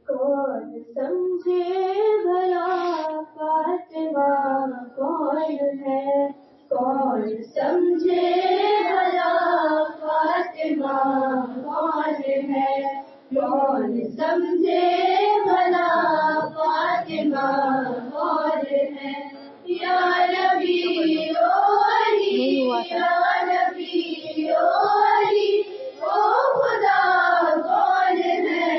کون سمجھے بھلا فاطمہ کون ہے، کون سمجھے بھلا فاطمہ کون ہے، کون سمجھے بھلا فاطمہ کون ہے، یا نبی او علی یا نبی او علی او خدا کون ہے،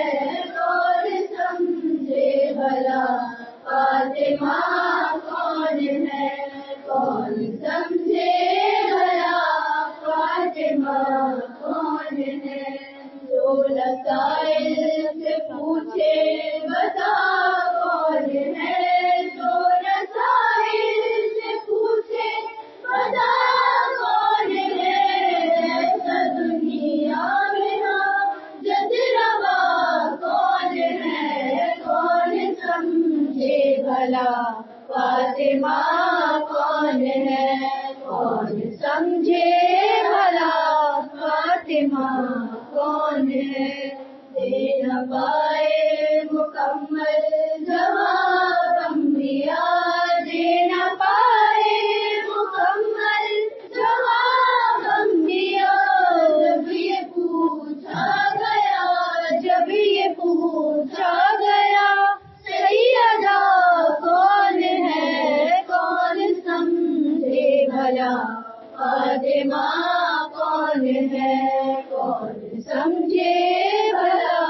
کون سمجھے بھلا فاطمہ کون ہے، کون سمجھے بھلا فاطمہ کون ہے، جو رسائل سے پوچھے بتا کون ہے، جو رسائل سے پوچھے بتا کون ہے، ایسا دنیا میں جد روا کون ہے، کون سمجھے بھلا فاطمہ کون ہے، کون سمجھے بھلا فاطمہ کون ہے، دے نہ پائے مکمل جواب انبیاء، دے نہ پائے مکمل جواب انبیاء، جب یہ پوچھا گیا، جب یہ پوچھا گیا سیدہ کون ہے، کون سمجھے بھلا فاطمہ کون ہے، کون سمجھے بھلا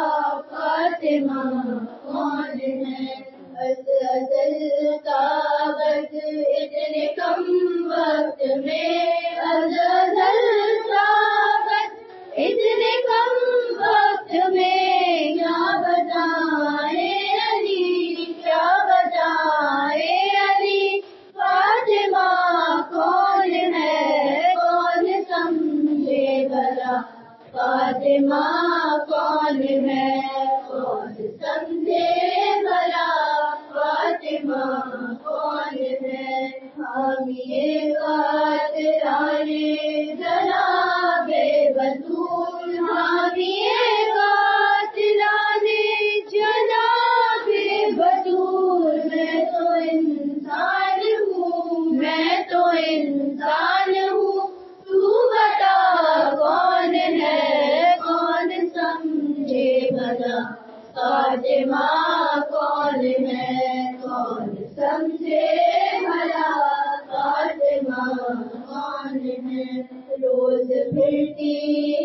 فاطمہ کون ہے، ازل طاقت اتنے کم وقت میں، ازل طاقت اتنے کم وقت میں، کیا بتائیں علی کیا بتائیں علی فاطمہ کون ہے، کون سمجھے بھلا فاطمہ کون ہے، کون سمجھے بھلا فاطمہ کون ہے، حامیے قاتلانِ جناب بطول، حامیے قاتلانِ جناب بطول، میں تو انسان ہوں، میں تو انسان ہوں، تو بتا کون ہے، کون سمجھے بھلا فاطمہ کون ہے، کون سمجھے بھلا فاطمہ کون ہے، روز پھرتی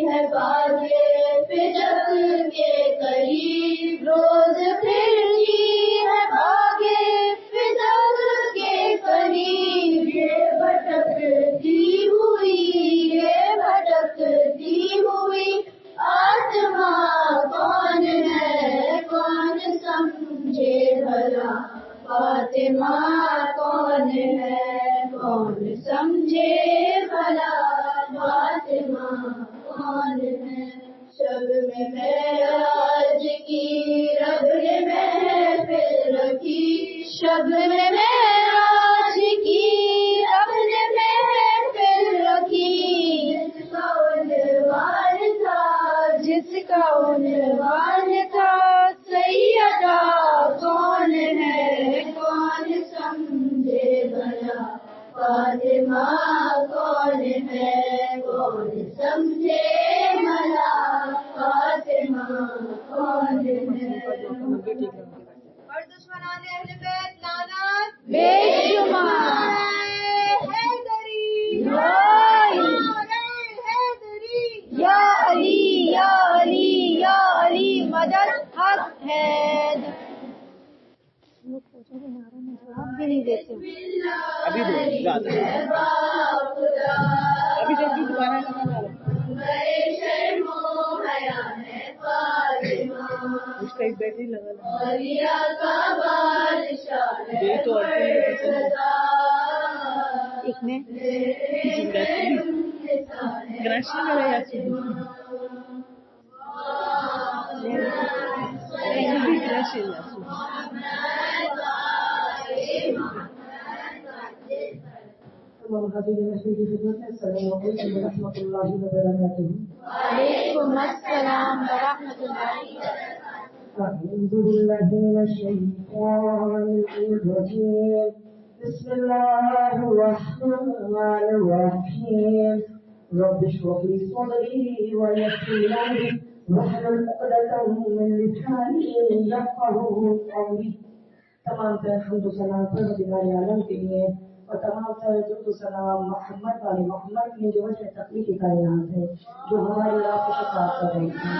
ہے باغے فجق کے قریب، روز پھرتی ہے باغے فجق کے قریب، یہ بھٹکتی ہوئی، یہ بھٹکتی ہوئی آتما کون ہے، کون سمجھے بھلا فاطمہ کون ہے، کون سمجھے بھلا فاطمہ کون ہے، شب میں معراج کی رب نے محفل رکھی، شب میں معراج کی رب نے محفل رکھی، جس کا عنوان تھا، جس کا عنوان تھا سیدہ کون ہے، کون سمجھے بھلا فاطمہ کون ہے، کون سمجھے بھلا فاطمہ کون ہے، اور دشمنان اہل بیت لعنت بے شمار، حیدری یا علی یا علی یا علی مدد حق ہے، جواب بھی نہیں دیتے، ابھی جب بھی دوبارہ اس کا ایک بیٹری لگا یہی تو ایک میں گراچی میں رہا السلام علیکم ورحمۃ اللہ وبرکاتہ. وعلیکم السلام ورحمۃ اللہ. أعوذ بالله من الشيطان الرجيم بسم الله الرحمن الرحيم رب اشرح لي صدري ويسر لي أمري واحلل عقدة من لساني يفقهوا قولي. تمام تر حمد و سلام پروردگار عالم کے لیے اور تمام تر درود و سلام محمد والے محمد کی جو وجہ تخلیق کائنات ہے جو ہماری راہ کو شفاعت کر رہی ہے.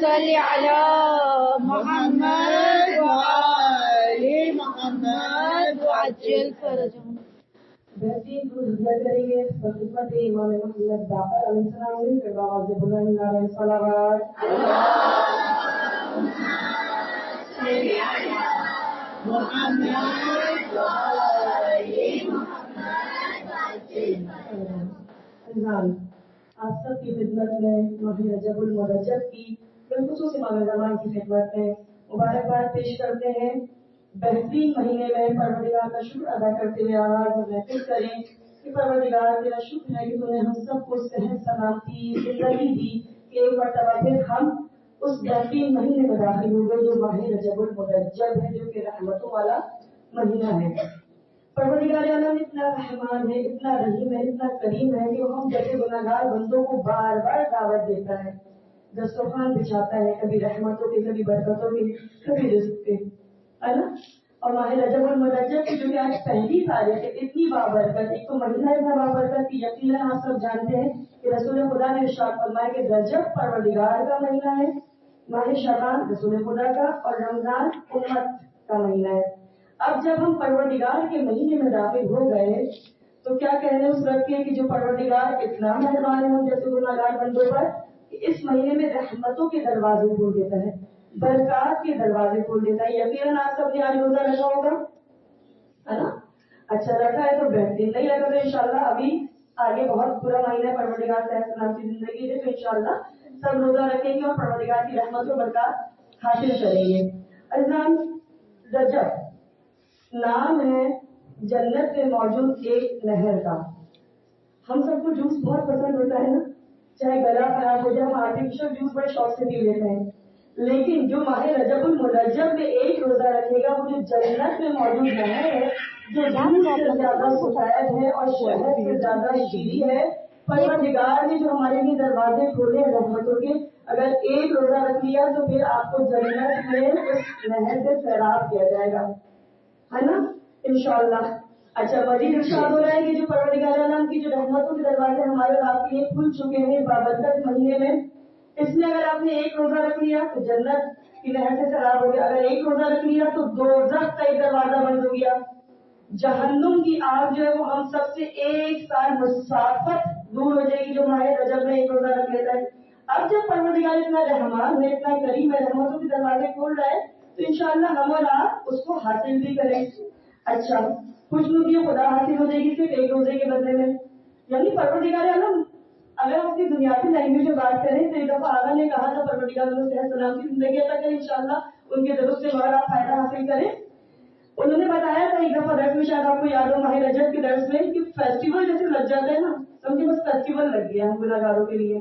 صلی علی محمد وآل محمد وعجل فرجهم. بہترین درود ہدیہ کریں گے خدمت امام محمد باقر علیہ السلام علیہ کے باوجود بلند نعرہ صلوات. آپ سب کی خدمت میں ماہ رجب المرجب کی بالخصوص امام زمان کی خدمت میں مبارکباد پیش کرتے ہیں. بہترین مہینے میں پروردگار کا شکر ادا کرتے ہوئے آواز اور محفل کریں کہ پروردگار تیرا شکر ہے کہ تو نے ہم سب کو صحت سلامتی زندگی دی کہ ایک مرتبہ پھر ہم اس بہترین مہینے میں داخل ہو گئے جو ماہ رجب المرجب ہے جو کہ رحمتوں والا مہینہ ہے. پروردگار عالم اتنا رحمان ہے اتنا رحیم ہے اتنا کریم ہے کہ وہ ہم جیسے گناہگار بندوں کو بار بار دعوت دیتا ہے دسترخوان بچھاتا ہے کبھی رحمتوں کے کبھی برکتوں کے کبھی رزق کے ہے نا. اور ماہ رجب المرجب کی جو کہ آج پہلی تاریخ ہے اتنی بابرکت ایک تو مہینہ اتنا بابرکت کی یقیناً آپ سب جانتے ہیں کہ رسول خدا نے ارشاد فرمایا کہ رجب پروردگار کا مہینہ ہے ماہ شعبان رسول خدا کا اور رمضان امت کا مہینہ ہے. اب جب ہم پروردگار کے مہینے میں داخل ہو گئے تو کیا کہنے اس رب کے کہ جو پروردگار اتنا مہربان ہے جیسے گناہگار بندوں پر کہ اس مہینے میں رحمتوں کے دروازے کھول دیتا ہے برکات کے دروازے کھول دیتا ہے. یقیناً آپ سب نے آج روزہ رکھا ہوگا ہے نا. اچھا رکھا ہے تو بہترین نہیں رکھا تو انشاءاللہ ابھی آگے بہت برا مہینہ پروردگار صحت سلام کی زندگی ہے تو انشاءاللہ سب روزہ رکھیں گے اور پروردگار کی رحمت و برکات حاصل کریں گے. عزیزان رجب نام ہے جنت میں موجود ایک نہر کا. ہم سب کو جوس بہت پسند ہوتا ہے نا چاہے گلا خراب ہو جائے ہم آرٹیفیشل جوس بڑے شوق سے پی لیتے ہیں لیکن جو ماہ رجب المرجب میں ایک روزہ رکھے گا وہ جو جنت میں موجود نہر ہے جو دودھ سے زیادہ سفید ہے اور شہد سے زیادہ شیریں ہے پروردگار نے جو ہمارے لیے دروازے کھولے ہیں رحمتوں کے اگر ایک روزہ رکھ لیا تو پھر آپ کو جنت میں اس نہر سے سیراب کیا جائے گا ہے نا انشاءاللہ. اچھا مزید ارشاد ہو رہا ہے کہ جو پروردگار عالم کی جو رحمتوں کے دروازے ہمارے اور آپ کے لیے کھل چکے ہیں بابرکت مہینے میں اس میں اگر آپ نے ایک روزہ رکھ لیا تو جنت کی نہر سے سیراب ہو گیا اگر ایک روزہ رکھ لیا تو دوزخ کا ایک دروازہ بند ہو گیا جہنم کی آگ جو ہے وہ ہم سب سے ایک سال مسافت دور ہو جائے گی جو ماہ رجب میں ایک روزہ رکھ لیتا ہے. اب جب پروردگار اتنا رحمان ہے اتنا کریم ہے رحمتوں کے دروازے کھول رہا ہے تو انشاءاللہ ہم اور آپ اس کو حاصل بھی کریں. اچھا خوش نصیبی خدا حاصل ہو جائے گی صرف ایک روزے کے بدلے میں یعنی پروردگار عالم اگر ہم اپنی دنیاوی لینگویج میں بات کریں تو ایک دفعہ آغا نے کہا تھا پروردگار عالم صحت سلام کی زندگی عطا کریں انشاءاللہ ان کے درس سے بغیر آپ فائدہ حاصل کریں. انہوں نے بتایا تھا ایک دفعہ درس میں شاید آپ کو یاد ہو ماہ رجب کے درس میں کہ فیسٹیول جیسے لگ جاتا ہے نا سمجھے بس فیسٹیول لگ گیا ہم گناہگاروں کے لیے.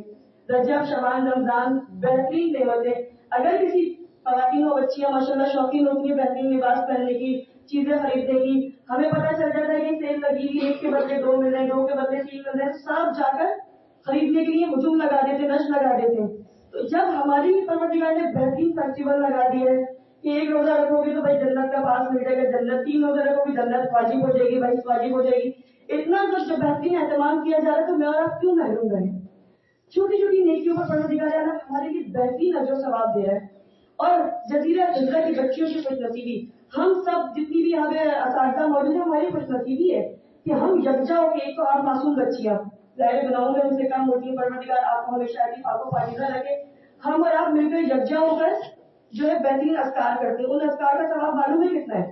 رجب شعبان رمضان بہترین نعمت ہے. اگر کسی خواتین و بچیاں ماشاءاللہ شوقین ہوتی ہیں بہترین لباس پہننے کی چیزیں خریدنے کی ہمیں پتہ چل جاتا ہے کہ سیل لگی ہوئی ایک کے بدلے دو مل رہے ہیں دو کے بدلے تین مل رہے ہیں سب جا کر خریدنے کے لیے ہجوم لگا دیتے رش لگا دیتے. تو جب ہماری پروردگار نے بہترین فیسٹیول لگا دی ہے کہ ایک روزہ رکھو گے تو بھائی جنت کا پاس مل جائے گا جنت تین روزہ رکھو گے جنت واجب ہو جائے گی بھائی واجب ہو جائے گی اتنا کچھ جب بہترین اہتمام کیا جا رہا ہے تو میں اور آپ کیوں محروم رہے. چھوٹی چھوٹی نیکیوں پر پروردگار عالم ہمارے لیے بہترین اجر و ثواب دے رہا ہے. اور جزیرہ خضر کی بچیوں کی خوش نصیبی ہم سب جتنی بھی ہمیں اساتذہ موجود ہیں ہماری خوش نصیبی ہے کہ ہم یکجا ہو کے ایک تو آپ معصوم بچیاں ظاہر گناہوں میں ان سے کم ہوتی ہیں پروردگار آپ کو ہمیشہ ایسی پاک و پاکیزہ رکھے ہم اور آپ مل کر یکجا ہو کر جو ہے بہترین اذکار کرتے ہیں ان اذکار کا ثواب معلوم ہے کتنا ہے.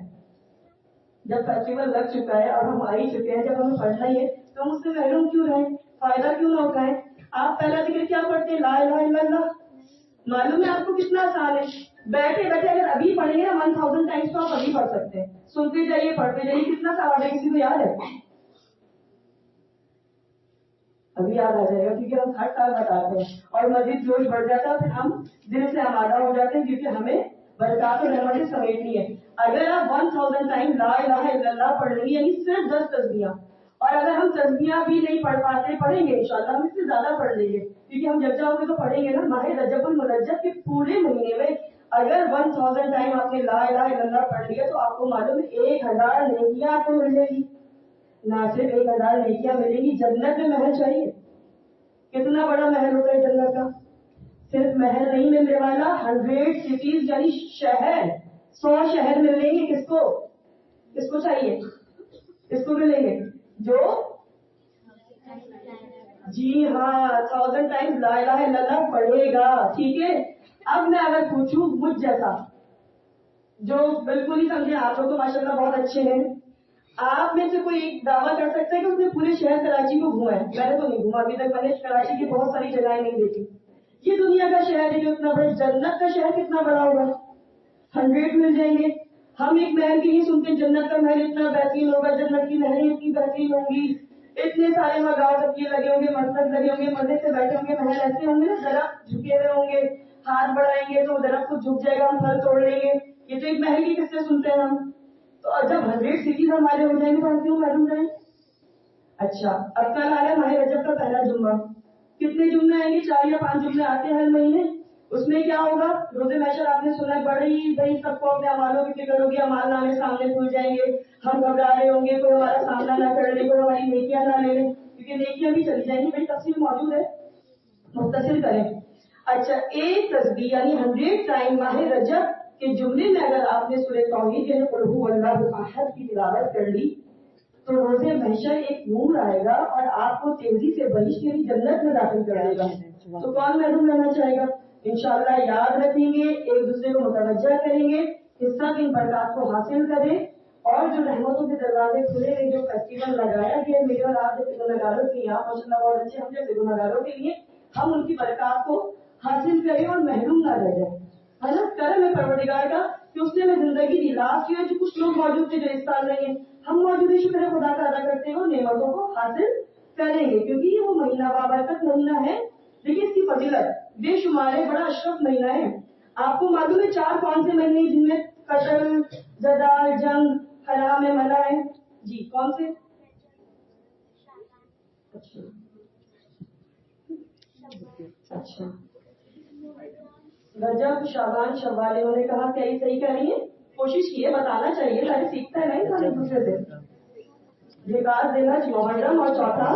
جب فیسٹیول لگ چکا ہے اور ہم آ ہی چکے ہیں جب ہمیں پڑھنا ہی ہے تو ہم اس سے محروم کیوں رہیں فائدہ کیوں نہ اٹھائیں. آپ پہلا ذکر کیا پڑھتے ہیں لا الہ الا اللہ معلوم ہے آپ کو کتنا آسان ہے بیٹھے بیٹھے اگر ابھی پڑھیں گے نا 1000 ٹائمس تو آپ ابھی پڑھ سکتے ہیں سنتے جائیے پڑھتے جائیے کتنا ثواب ہے کسی کو یاد ہے ابھی یاد آ جائے گا کیونکہ ہم ہر سال بتاتے ہیں اور مزید جوش بڑھ جاتا ہے، پھر ہم دل سے آمادہ ہو جاتے ہیں کیونکہ ہمیں برکات و رحمتیں سمیٹنی ہے. اگر آپ 1000 ٹائم لا الہ الا اللہ پڑھ لیں گے یعنی صرف 10 تسبیحاں، اور اگر ہم تسبیحاں بھی نہیں پڑھ پاتے پڑھیں گے انشاءاللہ ہم اس سے زیادہ پڑھ لیں گے کیونکہ ہم جب جاؤ گے تو پڑھیں گے نا. ماہ رجب المرجب کے پورے مہینے میں اگر 1000 ٹائم آپ نے لا الہ الا اللہ پڑھ لیا تو آپ کو معلوم ہے 1000 نیکیاں آپ کو ملے گی. نہ صرف 1000 نیکیاں ملیں گی، جنت میں محل چاہیے. کتنا بڑا محل ہوتا ہے جنت کا؟ صرف محل نہیں ملنے والا، 100 سٹیز یعنی شہر، 100 شہر ملیں گے. کس کو چاہیے؟ کس کو ملیں گے؟ جو جی ہاں 1000 ٹائمز لا الہ الا اللہ پڑھے گا. ٹھیک ہے. اب میں اگر پوچھوں مجھ جیسا جو بالکل ہی سمجھے، آپ لوگ تو ماشاءاللہ بہت اچھے ہیں، آپ میں سے کوئی ایک دعویٰ کر سکتا ہے کہ اس نے پورے شہر کراچی کو گھوما ہے؟ میں نے تو نہیں گھوما ابھی تک. میں نے کراچی کی بہت ساری جگہیں نہیں دیکھی. یہ دنیا کا شہر ہے جو اتنا بڑا، جنت کا شہر کتنا بڑا ہوگا؟ 100 مل جائیں گے. ہم ایک محل کی نہیں سنتے، جنت کا محل اتنا بہترین ہوگا، جنت کی نہریں اتنی بہترین ہوں گی، اتنے سارے مگاؤ تکیے لگے ہوں گے، مسجد لگے ہوں گے، مزے سے بیٹھے ہوں گے. محل ایسے ہوں گے نا، درخت جھکے ہوئے ہوں گے، ہاتھ بڑھائیں گے تو درخت کو جھک جائے گا، ہم پھل توڑ لیں گے. یہ تو ایک محل کی قصے سنتے ہیں ہم. تو جب 100 سٹیز ہمارے ہو جائیں گے تو ہم کیوں محروم رہیں؟ اچھا اب کل آ رہا ہے ماہ رجب کا پہلا جمعہ. کتنے جمعے آئیں گے؟ 4 یا 5 جمعے آتے ہیں ہر مہینے. اس میں کیا ہوگا؟ روزے محشر آپ نے سنا ہے، بڑی بڑی سب کو اپنے امالوں کی فکر ہوگی، امال نامے سامنے کھل جائیں گے، ہم گھبرا رہے ہوں گے، کوئی ہمارا سامنا نہ کر لے، کوئی ہماری نیکیاں نہ لے لے، کیونکہ نیکیاں بھی چلی جائیں گی. بڑی تفصیل موجود ہے، مختصر کریں. اچھا ایک تسبیح یعنی 100 ٹائم ماہ رجب کے جملے میں اگر آپ نے سورہ توحید یعنی قل ھو اللہ احد کی تلاوت کر لی تو روزے محشر ایک نور آئے گا اور آپ کو تیزی سے بہشت یعنی جنت میں داخل کر دے گا. تو کون محروم رہنا چاہے گا؟ انشاءاللہ یاد رکھیں گے، ایک دوسرے کو متوجہ کریں گے، حصہ ان برکات کو حاصل کریں. اور جو رحمتوں کے دروازے کھلے ہیں، جو فیسٹیول لگایا گیا ہے میرے اور آپ جیسے گنہگاروں کے لیے، آپ ماشاءاللہ بہت اچھے، ہم جیسے گنہگاروں کے لیے ہم ان کی برکات کو حاصل کریں اور محروم نہ رہ جائیں. ہے نا؟ کرم ہے پروردگار کا کہ اس نے ہمیں زندگی دی. لاسٹ ایئر جو کچھ لوگ موجود تھے جو اس سال نہیں ہیں، ہم موجود شکر خدا کا ادا کرتے ہوئے نعمتوں کو حاصل کریں گے کیونکہ یہ وہ مہینہ بابرکت مہینہ ہے. لیکن اس کی فضیلت بے شمار ہے، بڑا اشرف مہینہ ہے. آپ کو معلوم ہے 4 کون سے مہینے جن میں قتل، جدال، جنگ، حرام منع ہے؟ جی کون سے؟ اچھا رجب، شعبان، شوال. انہوں نے کہا کیا یہ صحیح کہہ رہی ہے؟ کوشش کی ہے، بتانا چاہیے، سارے سیکھتا ہے نہیں سارے دوسرے سے. وکاس دینا محرم اور چوتھا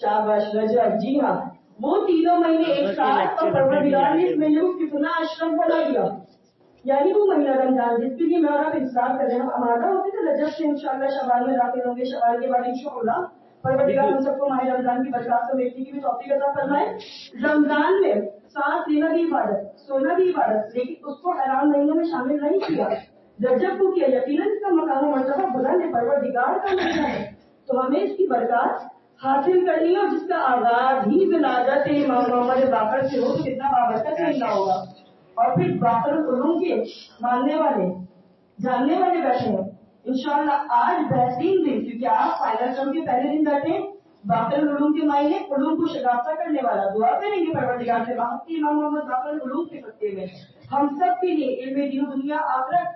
شاباش رجب. جی ہاں وہ تینوں مہینے ایک ساتھ، اور پروردگار نے اس مہینے کو کتنا اشرف بنا دیا. یعنی وہ مہینہ رمضان جس کے لیے میں اور آپ انتظار کر رہے ہیں. ہم آمادہ ہوتے تھے رجب سے انشاءاللہ شعبان میں داخل ہوں گے، شعبان کے بعد انشاءاللہ پروردگار ہم سب کو ماہ رمضان کی برکات کو دیکھنے کی بھی توفیق عطا فرمائے. رمضان میں سانس لینا بھی عبادت، سونا بھی عبادت، لیکن اس کو حرام مہینے میں شامل نہیں کیا. رجب کو کیا؟ یقیناً اس کا مقام و مرتبہ بلند ہے، پروردگار کا مہینہ ہے، تو ہمیں اس کی برکات حاصل کرنی ہے. اور جس کا آغاز ہی ولادت امام محمد باقر سے ہو تو کتنا بابرکت مہینہ ہوگا. اور پھر باقر العلوم کے ماننے والے، جاننے والے بیٹھے ہیں. انشاءاللہ آج بہترین دن، کیونکہ آپ فائنل ٹرم کے پہلے دن بیٹھے، باقر العلوم کے معنی علوم کو شگافتہ کرنے والا. دعا کریں گے پروردگار سے باقی امام محمد باقر العلوم کے سکتے میں ہم سب کے لیے علم دین دنیا آخرت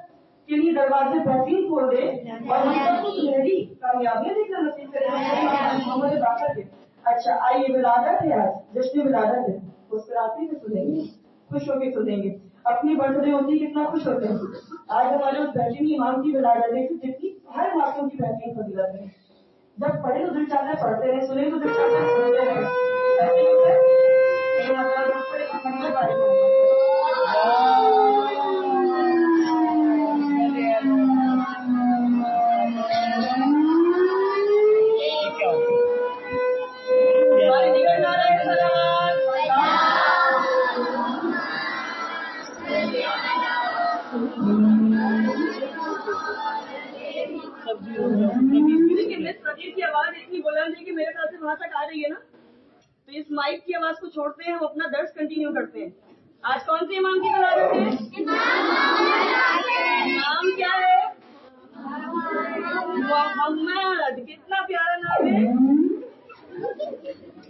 کے لیے دروازے بہترین کھول دے اور ہم سب کو سنہری کامیابیاں دیکھنا نصیب کریں محمد باقر کے. اچھا آئیے ولادت ہے، آج جشن ولادت ہے، مسکراتے ہوئے سنیں گے، خوش ہو کے سنیں گے. اپنی برتھ ڈے ہوتی ہے کتنا خوش ہوتے ہیں. آج ہمارے اس بہترین امام کی ولادت ہے جتنی ہر معصوم کی بہترین فضیلت ہے. جب پڑھے تو دل چاہتا ہے پڑھتے رہے، سنے تو دل چاہتا ہے سنتے رہے. ایسے ہی ہوتا ہے یہ مطلب کی آواز اتنی بلند ہے کہ میرے خیال سے وہاں تک آ رہی ہے نا. تو اس مائک کی آواز کو چھوڑتے ہیں، ہم اپنا درس کنٹینیو کرتے ہیں. آج کون سے امام کی ولادت ہے؟ نام کیا ہے؟ محمد. کتنا پیارا نام ہے.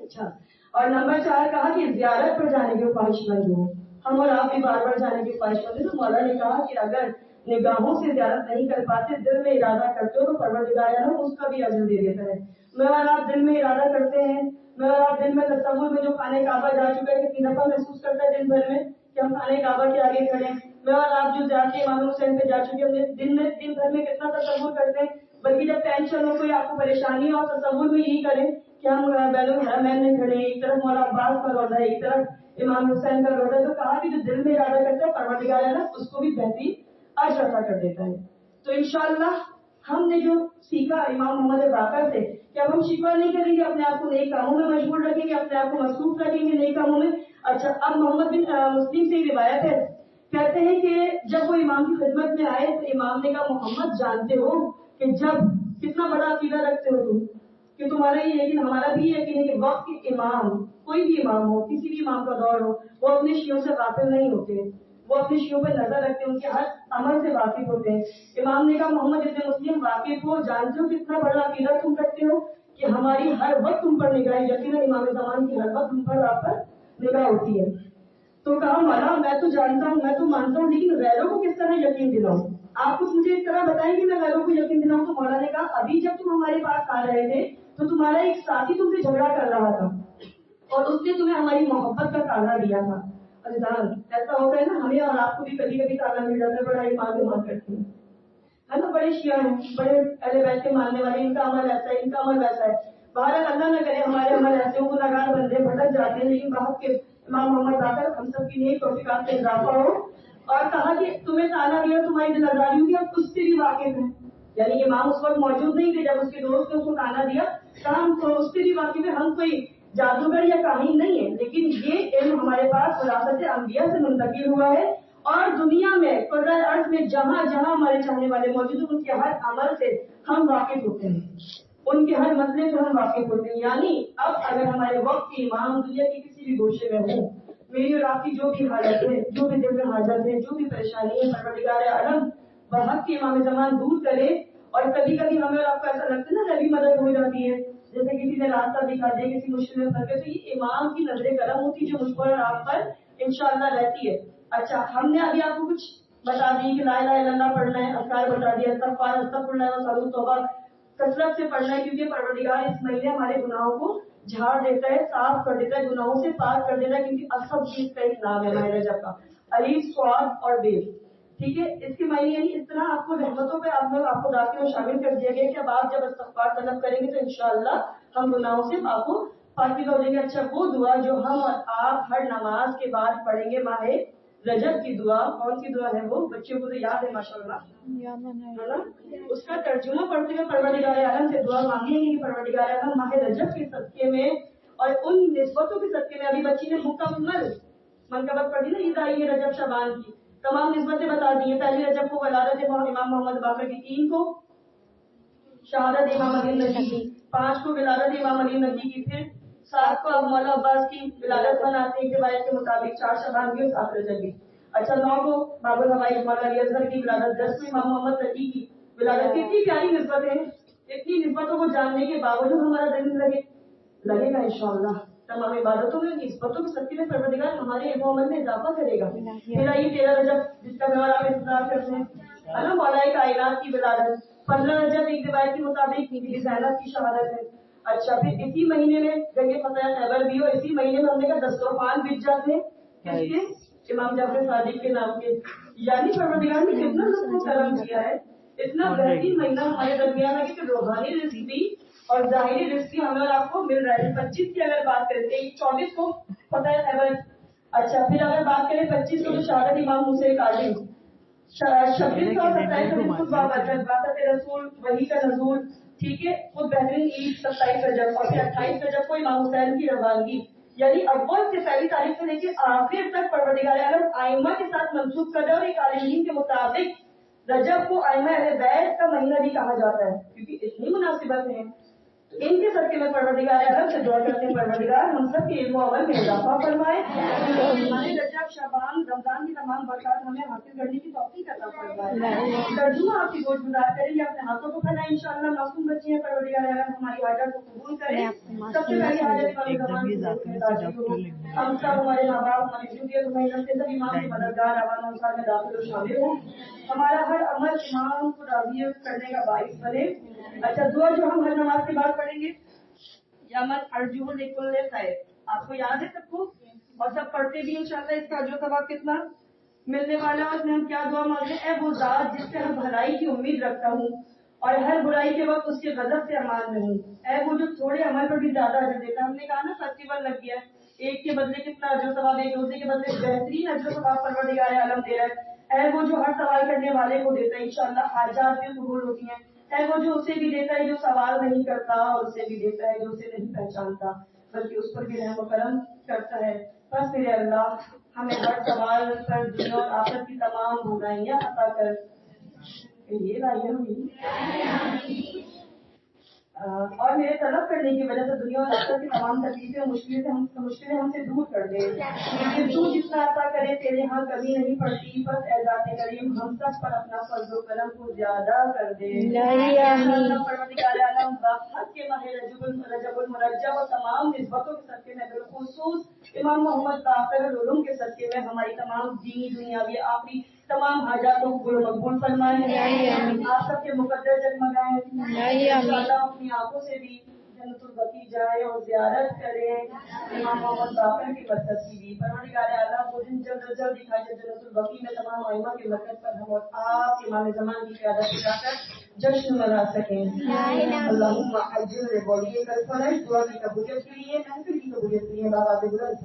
اچھا، اور نمبر 4 کہا کہ زیارت پر جانے کے خواہش مند ہو. ہم اور آپ بھی بار بار جانے کی خواہش مند ہیں. تو مولا نے کہا کہ اگر نگاہوں سے زیارت نہیں کر پاتے، دل میں ارادہ کرتے ہو تو پروردگار ہے نا اس کا بھی اجر دے دیتا ہے. میں اور آپ دل میں ارادہ کرتے ہیں، میں اور آپ دل میں تصور میں جو خانے کعبہ جا چکا ہے کتنی دفعہ محسوس کرتا ہے دن بھر میں کہ ہم خانے کعبہ کے آگے کھڑے ہیں. میں اور آپ جو جا کے امام حسین پہ جا چکے ہیں دن بھر میں کتنا تصور کرتے ہیں. بلکہ جب ٹینشن ہو کوئی آپ کو پریشانی ہو اور تصور میں یہی کریں کہ ہم بیت الحرمین میں کھڑے ہیں، ایک طرف مولا عباس کا روضہ ہے، ایک طرف امام حسین کا روضہ ہے. تو کہا کہ جو دل میں ارادہ کرتا ہے پروردگار ہے نا اس کو بھی بہترین اجر عطا کر دیتا ہے. تو انشاءاللہ ہم نے جو سیکھا امام محمد باقر سے کہ اب ہم شکوہ نہیں کریں گے، اپنے آپ کو نئے کاموں میں مشغول رکھیں گے، اپنے آپ کو مصروف رکھیں گے نئے کاموں میں. اچھا، اب محمد بن مسلم سے ایک روایت ہے، کہتے ہیں کہ جب وہ امام کی خدمت میں آئے تو امام نے کہا محمد جانتے ہو کہ جب کتنا بڑا عقیدہ رکھتے ہو تم کہ تمہارا یہ یقین ہمارا بھی یقین ہے کہ وقت کے امام کوئی بھی امام ہو، کسی بھی امام کا دور ہو، وہ اپنے شیعوں سے غافل نہیں ہوتے، وہ اپنے شیعوں پہ نظر رکھتے ہیں، ان کے ہر عمل سے واقف ہوتے ہیں. امام نے کہا محمد ابن مسلم واقف ہو، جانتے ہو کتنا بڑا عقیدہ تم رکھتے ہو کہ ہماری ہر وقت تم پر نگاہ، یقیناً امام زمان کی ہر وقت تم پر آپ پر نگاہ ہوتی ہے. تو کہا مولا میں تو جانتا ہوں، میں تو مانتا ہوں، لیکن غیروں کو کس طرح یقین دلاؤں؟ آپ کچھ مجھے اس طرح بتائیں کہ میں غیروں کو یقین دلاؤں. تو مولا نے کہا ابھی جب تم ہمارے پاس آ رہے تھے تو تمہارا ایک ساتھی تم سے جھگڑا کر رہا تھا اور اس نے تمہیں ہماری محبت کا تانا دیا تھا. ایسا ہوتا ہے نا، ہمیں اور آپ کو بھی کبھی کبھی تانا مل جاتا ہے، بڑا ایمان کرتی ہے نا، بڑے شیعہ ہیں، بڑے اہل بیت کے ماننے والے، ان کا عمل ایسا ہے، ان کا عمل ویسا ہے. بہرحال اللہ نہ کرے ہمارے عمل ایسے ہو، گناہگار بندے بھٹک جاتے ہیں، لیکن بہت کے امام محمد باقر ہم سب کی نیک توفیقات میں اضافہ ہو. اور کہا کہ تمہیں تانا دیا تمہاری دل آزاری ہوگی، اب اس سے بھی واقف ہیں. یعنی امام اس وقت موجود نہیں تھے جب اس کے دوست نے اس کو تانا دیا، کہا ہم اس سے بھی واقف ہیں، ہم کوئی جادوگر یا کاہن نہیں ہے، لیکن یہ علم ہمارے پاس وراثت انبیاء سے منتقل ہوا ہے اور دنیا میں قرۂ ارض میں جہاں جہاں ہمارے چاہنے والے موجود ہیں ان کے ہر عمل سے ہم واقف ہوتے ہیں، ان کے ہر مسئلے سے ہم واقف ہوتے ہیں. یعنی اب اگر ہمارے وقت کے امام دنیا کے کسی بھی گوشے میں ہوں، میری اور آپ کی جو بھی حالت ہے، جو بھی دل میں حاجت ہے، جو بھی پریشانی ہے، پروردگار عالم بحق کے امام زمان دور کرے. اور کبھی کبھی ہمیں اور آپ کو ایسا لگتا ہے نا غیبی مدد ہو جاتی ہے، جیسے کسی نے راستہ دکھا دیا، کسی مشکل میں پھنس گئے، تو یہ امام کی نظر کرم ہوتی ہے جو مجھ پر اور آپ پر انشاءاللہ رہتی ہے. اچھا، ہم نے ابھی آپ کو کچھ بتا دی کہ لا الہ الا اللہ پڑھنا ہے، اذکار بتا دیا، استغفار استغفر اللہ وصلو توبہ کثرت سے پڑھنا ہے، کیونکہ پروردگار اس مہینے ہمارے گناہوں کو جھاڑ دیتا ہے، صاف کر دیتا ہے، گناہوں سے پاک کر دیتا ہے، کیونکہ اصب چیز کا ایک نام ہے ماہ رجب کا، علیف، سواد اور بے. ٹھیک ہے، اس کے معنی یعنی اس طرح آپ کو رحمتوں پہ آپ کو داخل اور شامل کر دیا گیا کہ اب آپ جب استغفار طلب کریں گے تو انشاءاللہ ہم گناہوں سے آپ کو پاکی ہو جائیں گے. اچھا، وہ دعا جو ہم اور آپ ہر نماز کے بعد پڑھیں گے ماہ رجب کی دعا، کون سی دعا ہے وہ؟ بچوں کو تو یاد ہے ماشاءاللہ، ہے نا؟ اس کا ترجمہ پڑھتے ہوئے پروردگار عالم سے دعا مانگیں گے کہ پروردگار عالم ماہ رجب کے صدقے میں اور ان نسبتوں کے صدقے میں، ابھی بچی نے مکمل منقبت پڑھی نا، عید آئی ہے رجب شعبان کی، تمام نسبتیں بتا دی ہیں. پہلی رجب کو ولادت امام محمد باقر کی، 3 کو شہادت امام علی ندوی کی، 5 کو ولادت امام علی ندوی کی، پھر 7 کو مولا عباس کی ولادت مناتے ہیں روایت کے مطابق، 4 شعبان کی اور 7 رجب کی. اچھا، 9 کو باب الہوائی مولا علی اصغر کی ولادت، 10 کو امام محمد تقی کی ولادت. کتنی پیاری نسبت ہے، اتنی نسبتوں کو جاننے کے باوجود ہمارا دل لگے گا انشاءاللہ تمام عبادتوں میں نسبتوں کے صدقے میں پروردگار ہمارے علم و عمل میں اضافہ کرے گا. پھر آئیے 13 رجب جس کا گھر آپ انتظار کرتے ہیں، ہے نا، مولا کائنات کی ولادت. 15 رجب ایک روایت کے مطابق زینب کی شہادت ہے. اچھا، پھر اسی مہینے میں جنگ فتح خیبر بھی، اور اسی مہینے میں ہم نے کہا دسترخوان بچ جاتے ہیں کس کے؟ امام جعفر صادق کے نام کے. یعنی پروردگار نے کتنا لطف و کرم کیا ہے، اتنا بہترین مہینہ ہمارے درمیان ہے کہ روحانی رزق بھی اور ظاہری رزق بھی ہمیں اور آپ کو مل رہا ہے. 25 کی اگر بات کریں تو 24 کو فتح خیبر. اچھا، پھر اگر بات کریں 25 کو تو شہادت امام موسیٰ کاظم، 26 کو 27 کو بابت رسول وحی کا نزول. ٹھیک ہے، وہ بہترین عید 27 رجب، اور پھر 28 رجب کو امام حسین کی روانگی. یعنی اول سے پہلی تاریخ سے لے کے آخر تک پروردگار عالم آئمہ کے ساتھ منسوخ کر رہا ہے. اور ایک عالمین کے مطابق رجب کو آئمہ اہل بیت کا مہینہ بھی کہا جاتا ہے کیونکہ اتنی مناسبت ہے. ان کے صدقے میں پروردگار عالم سے دعا کرتے ہیں پروردگار ہم سب کے علم و عمل میں اضافہ فرمائے، ہمارے رجب شعبان رمضان کی تمام برکات ہمیں حاصل کرنے کی توفیق عطا فرمائے۔ ترجمہ آپ کی گوش گزار کریں گے، اپنے ہاتھوں کو پھیلائیں، انشاءاللہ معصوم بچے ہیں، پروردگار عالم ہماری حاجات کو قبول کرے۔ سب سے پہلی حاجت ہم سب ہمارے ماں باپ ہماری ضروریت محنت سے سب امام کے مددگار عوام انصار میں داخل و شامل ہوں، ہمارا ہر عمل امام کو راضی کرنے کا باعث بنے۔ اچھا دعا جو ہم ہر نماز کے بعد پڑھیں گے، یا من ارجو لکل خیر، آپ کو یاد ہے سب کو، اور سب پڑھتے بھی انشاءاللہ، اس کا جو ثواب کتنا ملنے والا ہے۔ اس میں ہم کیا دعا مانگتے ہیں؟ اے وہ ذات جس سے ہم بھلائی کی امید رکھتا ہوں اور ہر برائی کے وقت اس کے غضب سے امان میں ہوں، اے وہ جو تھوڑے عمل پر بھی زیادہ اجر دیتا ہے۔ ہم نے کہا نا فیسٹیول لگ گیا ہے، ایک کے بدلے کتنا اجر ثواب، ایک روزے کے بدلے بہترین اجر ثواب پروردگار عالم دے رہا ہے۔ اے وہ جو ہر سوال کرنے والے کو دیتا ہے، انشاءاللہ حاجات بھی قبول ہوتی ہیں۔ اے وہ جو اسے بھی دیتا ہے جو سوال نہیں کرتا، اور اسے بھی دیتا ہے جو اسے نہیں پہچانتا بلکہ اس پر بھی رحم و کرم کرتا ہے۔ بس میرے اللہ ہمیں ہر سوال پر دنیا اور آخرت کی تمام برائیاں عطا کر، یہ رائیاں ہوئی اور میرے طلب کرنے کی وجہ سے دنیا اور آخرت کی تمام تکلیفیں مشکلیں ہم سے دور کر دے، لیکن تو جتنا عطا کرے تیرے ہاں کمی نہیں پڑتی، بس اے ذات کریم ہم سب پر اپنا فضل و کرم کو زیادہ کر دے۔ پروردگار عالم حق کے ماہ رجب المرجب اور تمام نسبتوں کے صدقے میں بالخصوص امام محمد باقر العلوم کے صدقے میں ہماری تمام دینی دنیاوی آخری تمام حاجاتوں کو مقبول فرمائے، آپ سب کے مقدر جگمگائیں، انشاءاللہ اپنی آنکھوں سے بھی جنت البقیع جائے اور زیارت کرے امام محمد باقر کی برکت کی بھی۔ پروردگار اعلیٰ وہ دن جلد از جلد دکھائے جب جنت البقیع میں تمام ائمہ کی برکت پر ہم اور آپ امام زمان کی قیادت میں جا کر جشن منا سکیں۔ اللہم اجر بولیے کل فرش دعا کی قبولیت کے لیے، محفل کی قبولیت کے لیے بابا بلند